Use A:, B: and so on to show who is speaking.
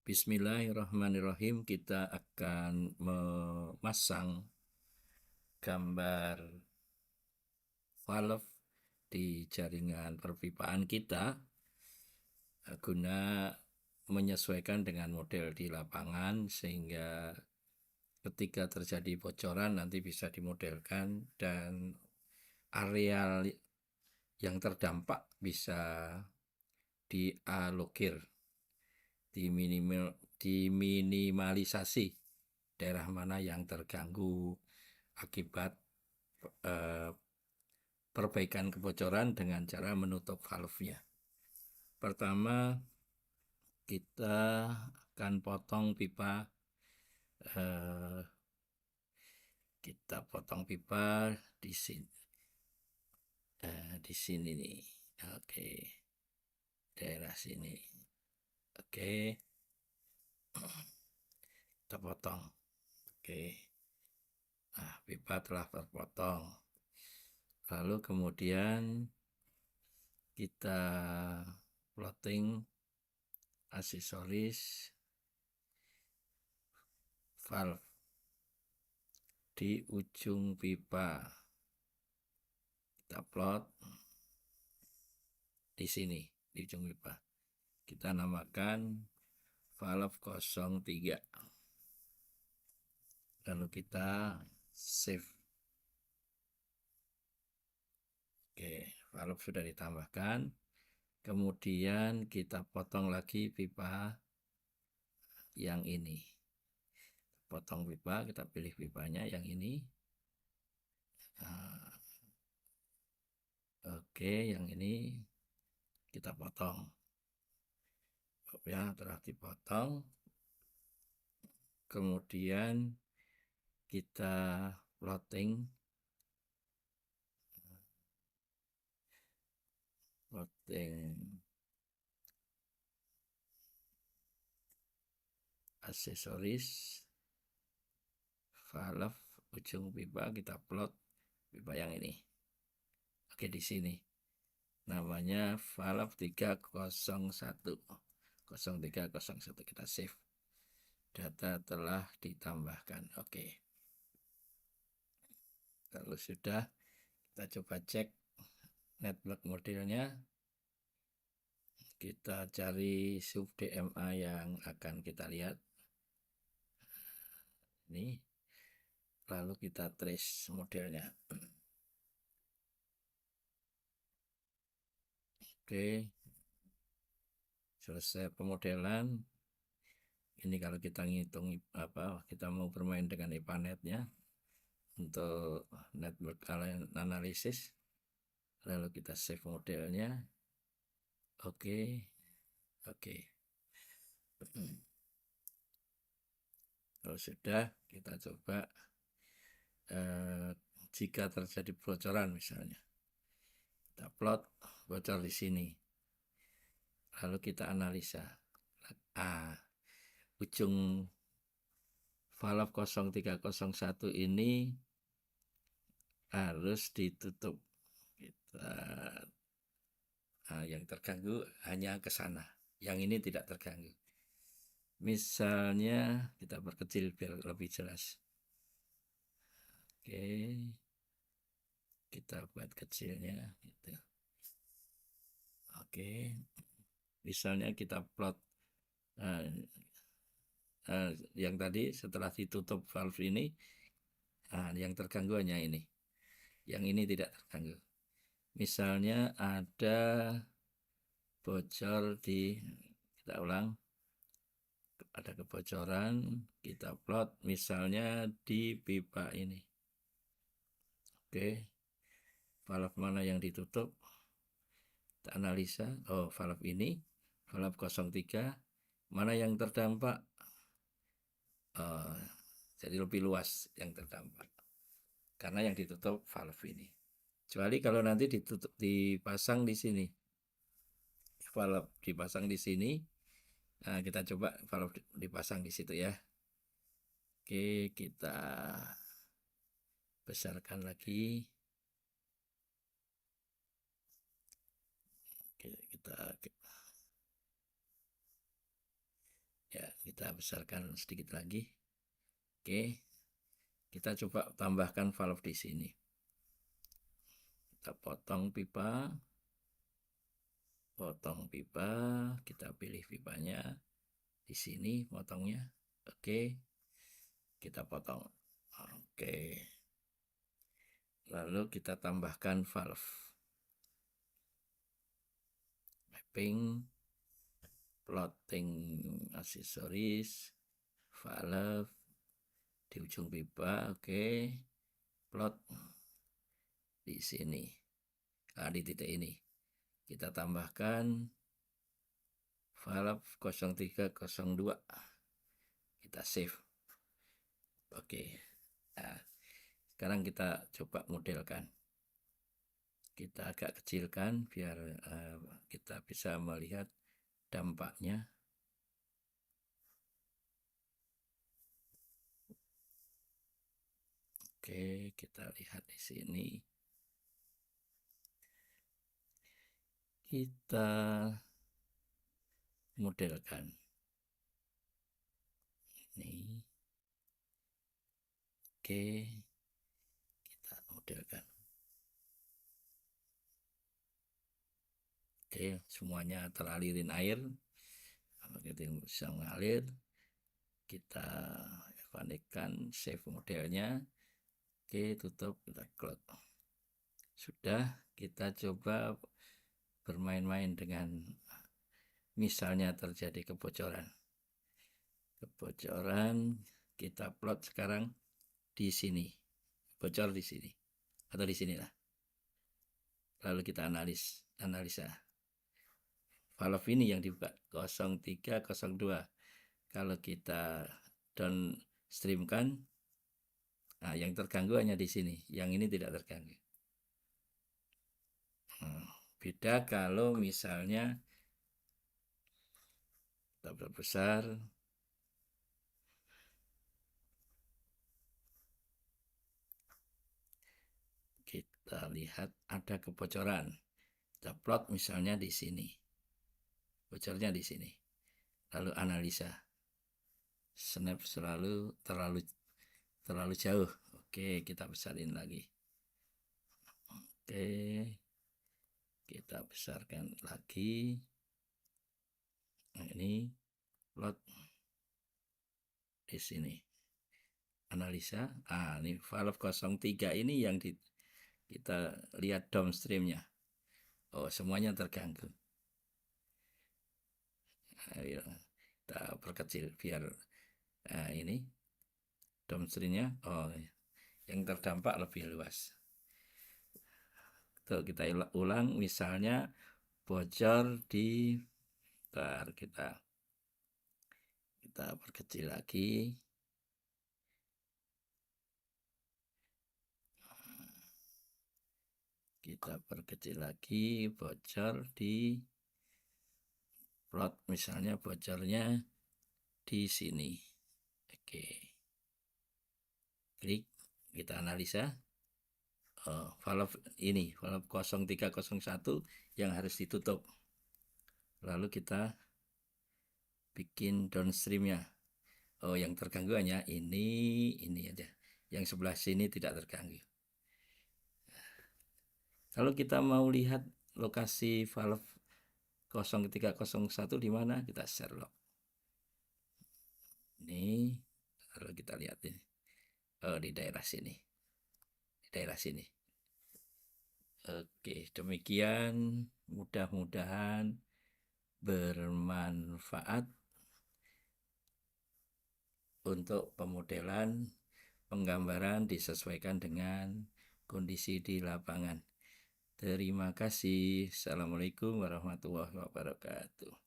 A: Bismillahirrahmanirrahim. Kita akan memasang gambar valve di jaringan perpipaan kita guna menyesuaikan dengan model di lapangan sehingga ketika terjadi bocoran nanti bisa dimodelkan dan areal yang terdampak bisa dialokir, diminimalisasi daerah mana yang terganggu akibat perbaikan kebocoran dengan cara menutup valve-nya. Pertama, kita akan potong pipa. Kita potong pipa di sini. Di sini nih. Oke. Daerah sini. Oke. Kita potong. Oke. Nah, pipa telah terpotong. Lalu kemudian kita plotting aksesoris valve di ujung pipa. Kita plot di sini di ujung pipa. Kita namakan valve 03. Lalu kita save. Oke, valve sudah ditambahkan. Kemudian kita potong lagi pipa yang ini. Potong pipa, kita pilih pipanya yang ini. Oke, yang ini kita potong. Ya, telah dipotong. Kemudian kita plotting aksesoris valve ujung pipa, kita plot pipa yang ini. Oke, di sini namanya valve 301. 0301 kita save. Data telah ditambahkan. Oke. Kalau sudah, kita coba cek network modelnya. Kita cari sub DMA yang akan kita lihat. Ini. Lalu kita trace modelnya. Oke. Selesai pemodelan. Ini kalau kita ngitung kita mau bermain dengan IPANET-nya untuk network analysis. Lalu kita save modelnya. Oke. Kalau sudah, kita coba jika terjadi bocoran misalnya. Kita plot bocor di sini. Lalu kita analisa. Ujung valve 0301 ini harus ditutup. Yang terganggu hanya ke sana. Yang ini tidak terganggu. Misalnya kita perkecil biar lebih jelas. Oke. Kita buat kecilnya gitu. Oke. Misalnya kita plot yang tadi setelah ditutup valve ini, yang terganggu hanya ini. Yang ini tidak terganggu. Misalnya ada bocor kita ulang. Ada kebocoran, kita plot misalnya di pipa ini. Oke. Valve mana yang ditutup? Kita analisa. Oh, valve ini, valve 03. Mana yang terdampak? Jadi lebih luas yang terdampak. Karena yang ditutup valve ini. Kecuali kalau nanti dipasang di sini. Valve dipasang di sini. Nah, kita coba valve dipasang di situ ya. Oke, kita besarkan lagi. Oke, Kita besarkan sedikit lagi. Oke, kita coba tambahkan valve di sini. Kita potong pipa, kita pilih pipanya di sini, potongnya. Oke, kita potong. Oke, lalu kita tambahkan valve, mapping, plotting aksesoris, valve di ujung pipa. Oke, plot di sini. Nah, di titik ini kita tambahkan valve 0302. Kita save. Oke. Nah, sekarang kita coba modelkan. Kita agak kecilkan biar kita bisa melihat dampaknya. Oke, kita lihat di sini. Kita modelkan ini. Oke, kita modelkan. Oke, semuanya teralirin air. Kita bisa mengalir. Kita evanekan, save modelnya. Oke, tutup, kita close. Sudah, kita coba bermain-main dengan misalnya terjadi kebocoran. Kita plot sekarang di sini. Bocor di sini atau di sinilah. Lalu kita analisa. Valve ini yang dibuka 0302. Kalau kita downstreamkan, nah yang terganggu hanya di sini, yang ini tidak terganggu. Beda kalau misalnya kita besar, kita lihat ada kebocoran. Kita plot misalnya di sini, bocornya di sini. Lalu analisa, snap terlalu jauh. Oke, kita besarin lagi. Oke, kita besarkan lagi. Nah, ini plot di sini. Analisa. Ini valve 03 ini yang kita lihat downstreamnya. Oh, semuanya terganggu. Kita perkecil biar ini downstreamnya. Oh, yang terdampak lebih luas. Tuh, kita ulang, misalnya bocor di kita perkecil lagi. Kita perkecil lagi, bocor di plot, misalnya bocornya di sini. Oke, klik, kita analisa. Valve ini, valve 0301 yang harus ditutup. Lalu kita bikin downstreamnya. Oh, yang terganggu hanya ini aja. Yang sebelah sini tidak terganggu. Kalau kita mau lihat lokasi valve 0301 di mana, kita Sherlock. Ini, lalu kita lihat ini. Oh, di daerah sini. Di daerah sini. Oke, demikian. Mudah-mudahan bermanfaat untuk pemodelan, penggambaran disesuaikan dengan kondisi di lapangan. Terima kasih. Assalamualaikum warahmatullahi wabarakatuh.